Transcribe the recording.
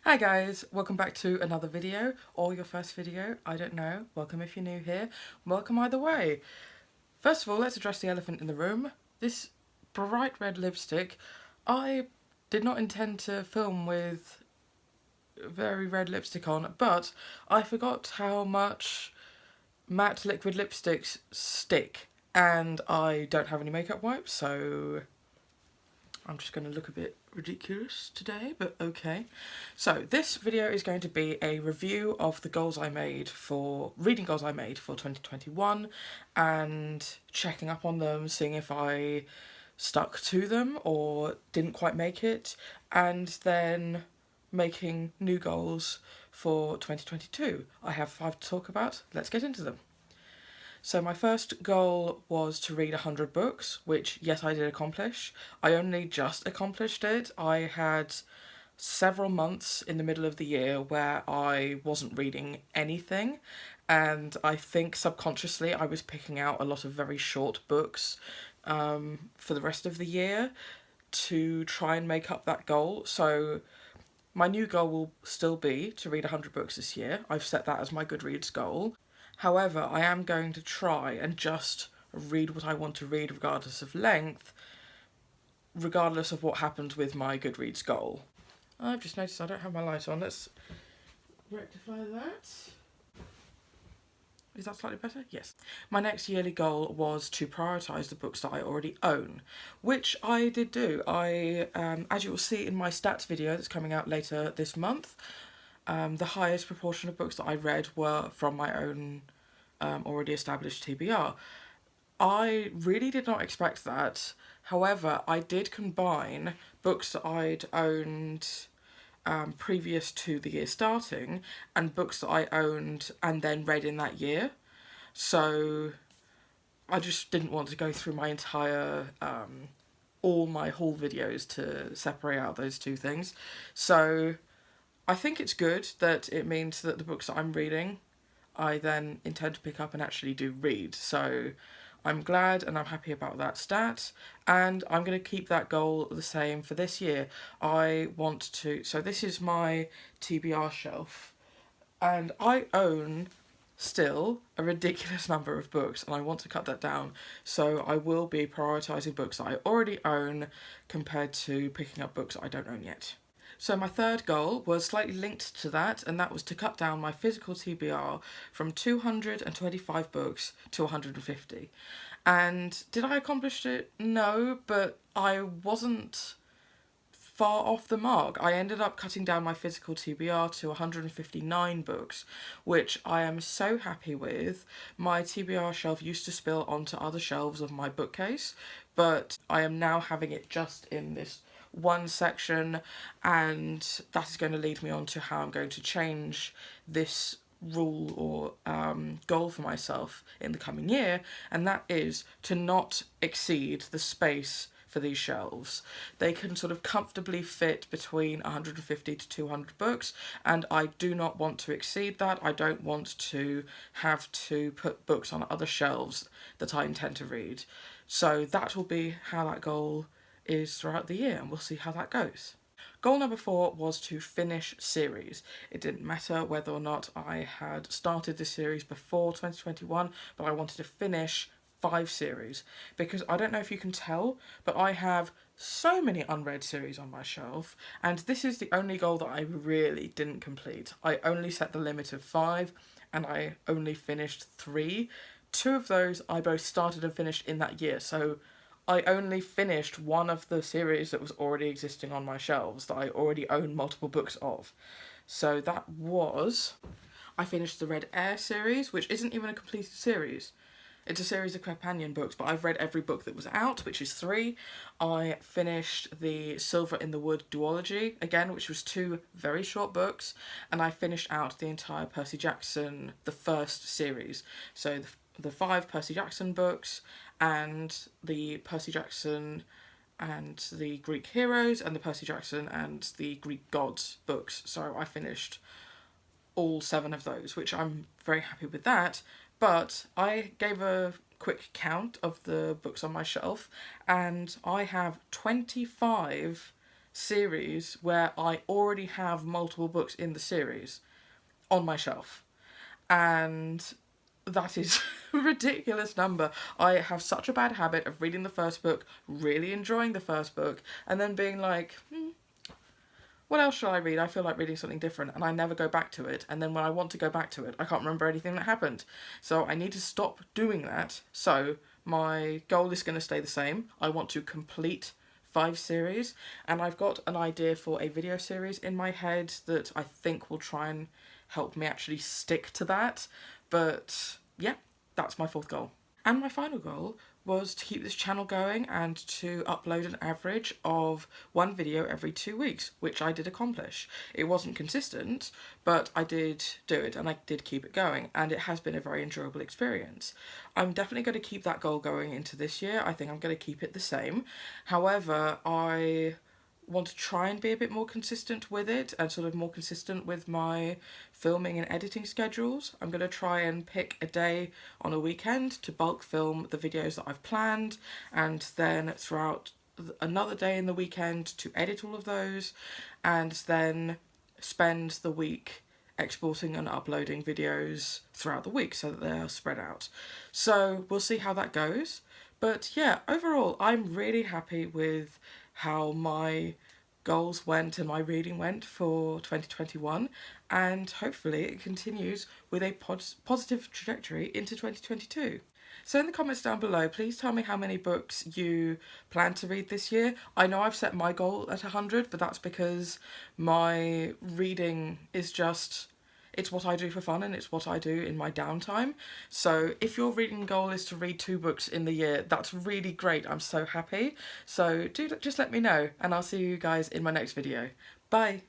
Hi guys, welcome back to another video, or your first video, I don't know. Welcome if you're new here, welcome either way. First of all, let's address the elephant in the room. This bright red lipstick, I did not intend to film with very red lipstick on, but I forgot how much matte liquid lipsticks stick, and I don't have any makeup wipes, so I'm just going to look a bit ridiculous today, but okay. So this video is going to be a review of the reading goals I made for 2021 and checking up on them, seeing if I stuck to them or didn't quite make it, and then making new goals for 2022. I have 5 to talk about. Let's get into them. So my first goal was to read 100 books, which, yes, I did accomplish. I only just accomplished it. I had several months in the middle of the year where I wasn't reading anything, and I think subconsciously I was picking out a lot of very short books for the rest of the year to try and make up that goal. So my new goal will still be to read 100 books this year. I've set that as my Goodreads goal. However, I am going to try and just read what I want to read regardless of length, regardless of what happens with my Goodreads goal. I've just noticed I don't have my light on. Let's rectify that. Is that slightly better? Yes. My next yearly goal was to prioritise the books that I already own, which I did do. As you will see in my stats video that's coming out later this month, the highest proportion of books that I read were from my own already established TBR. I really did not expect that. However, I did combine books that I'd owned previous to the year starting and books that I owned and then read in that year. So I just didn't want to go through my entire all my haul videos to separate out those two things. So I think it's good that it means that the books that I'm reading I then intend to pick up and actually do read. So I'm glad and I'm happy about that stat, and I'm going to keep that goal the same for this year. So this is my TBR shelf, and I own still a ridiculous number of books, and I want to cut that down. So I will be prioritising books that I already own compared to picking up books that I don't own yet. So my third goal was slightly linked to that, and that was to cut down my physical TBR from 225 books to 150. And did I accomplish it? No, but I wasn't far off the mark. I ended up cutting down my physical TBR to 159 books, which I am so happy with. My TBR shelf used to spill onto other shelves of my bookcase, but I am now having it just in this one section, and that is going to lead me on to how I'm going to change this rule or goal for myself in the coming year, and that is to not exceed the space for these shelves. They can sort of comfortably fit between 150 to 200 books, and I do not want to exceed that. I don't want to have to put books on other shelves that I intend to read. So that will be how that goal is throughout the year, and we'll see how that goes. Goal number 4 was to finish series. It didn't matter whether or not I had started this series before 2021, but I wanted to finish 5 series, because I don't know if you can tell, but I have so many unread series on my shelf, and this is the only goal that I really didn't complete. I only set the limit of 5, and I only finished 3. 2 of those I both started and finished in that year, so I only finished one of the series that was already existing on my shelves that I already own multiple books of. So that was... I finished the Red Air series, which isn't even a completed series. It's a series of companion books, but I've read every book that was out, which is 3. I finished the Silver in the Wood duology, again, which was 2 very short books, and I finished out the entire Percy Jackson, the first series. So the 5 Percy Jackson books, and the Percy Jackson and the Greek Heroes, and the Percy Jackson and the Greek Gods books. So I finished all 7 of those, which I'm very happy with that. But I gave a quick count of the books on my shelf, and I have 25 series where I already have multiple books in the series on my shelf. And that is a ridiculous number. I have such a bad habit of reading the first book, really enjoying the first book, and then being like, what else should I read? I feel like reading something different, and I never go back to it. And then when I want to go back to it, I can't remember anything that happened. So I need to stop doing that. So my goal is going to stay the same. I want to complete 5 series, and I've got an idea for a video series in my head that I think will try and help me actually stick to that. But yeah, that's my 4th goal. And my final goal was to keep this channel going and to upload an average of 1 video every 2 weeks, which I did accomplish. It wasn't consistent, but I did do it and I did keep it going, and it has been a very enjoyable experience. I'm definitely going to keep that goal going into this year. I think I'm going to keep it the same. However, I want to try and be a bit more consistent with it and sort of more consistent with my filming and editing schedules. I'm going to try and pick a day on a weekend to bulk film the videos that I've planned, and then throughout another day in the weekend to edit all of those, and then spend the week exporting and uploading videos throughout the week so that they're spread out. So we'll see how that goes. But yeah, overall, I'm really happy with how my goals went and my reading went for 2021, and hopefully it continues with a positive trajectory into 2022. So in the comments down below, please tell me how many books you plan to read this year. I know I've set my goal at 100, but that's because my reading is just, it's what I do for fun and it's what I do in my downtime. So if your reading goal is to read 2 books in the year, that's really great. I'm so happy. So do just let me know, and I'll see you guys in my next video. Bye.